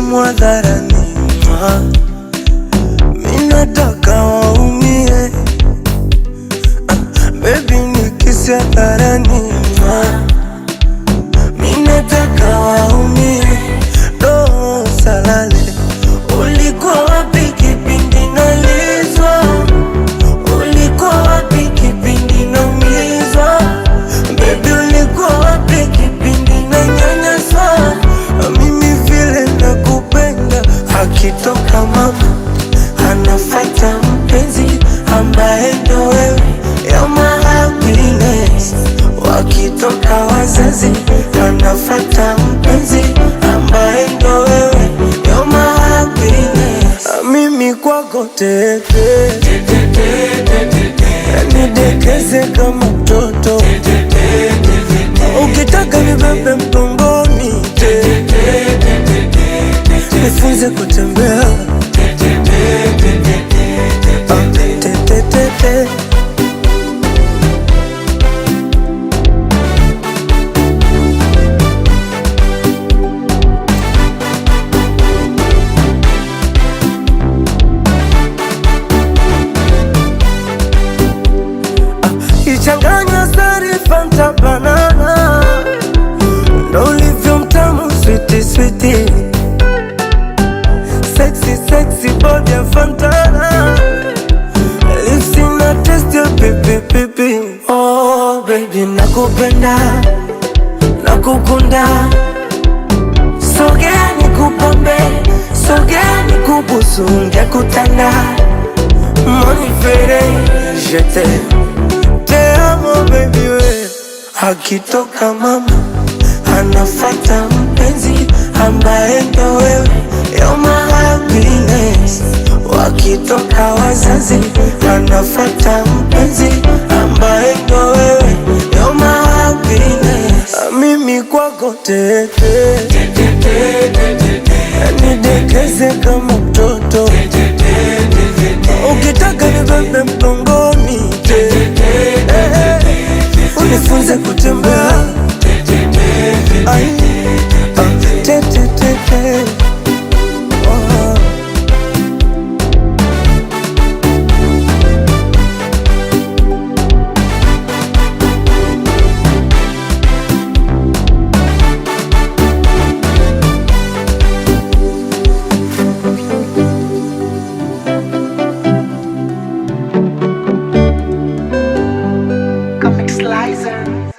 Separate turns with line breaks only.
simu hadharani, mimi nataka waumie. Baby nikisi hadharani, mimi nataka waumie. Roho salale, ulikuwa wapi kipindi nalizwa? Ulikuwa wapi kipindi naumizwa? Baby ulikuwa wapi kipindi nanyanyaswa? Mimi vile nakupenda, akitoka mama anafuata mpenzi ambaye ndo wewe. You're my happiness. Wakitoka wazazi anafuata mpenzi ambaye ndo wewe. You're my happiness. Mimi kwako tete, nidekeze kama mtoto, ukitaka nibebe mgongoni, nifunze kutembea. Ichanganya sari Fanta banana, ndo ulivyo mtamu sweetie sweetie. Sexy sexy body ya Fantana, lips ina taste ya pipi pipi. Oh baby nakupenda, nakukunda. Sogea nikupambe, sogea nikubusu, ngekutanda. Money fere, je t'aime. Te amo baby we. Akitoka mama anafuata mpenzi ambaye ndo wewe. You're my happiness. Wakitoka wazazi anafuata mpenzi ambaye ndo wewe. You're my happiness. Mimi kwako tete, nidekeze kama mtoto, ukitaka nibebe mgongoni, unifunze kutembea.
Comic Slicer.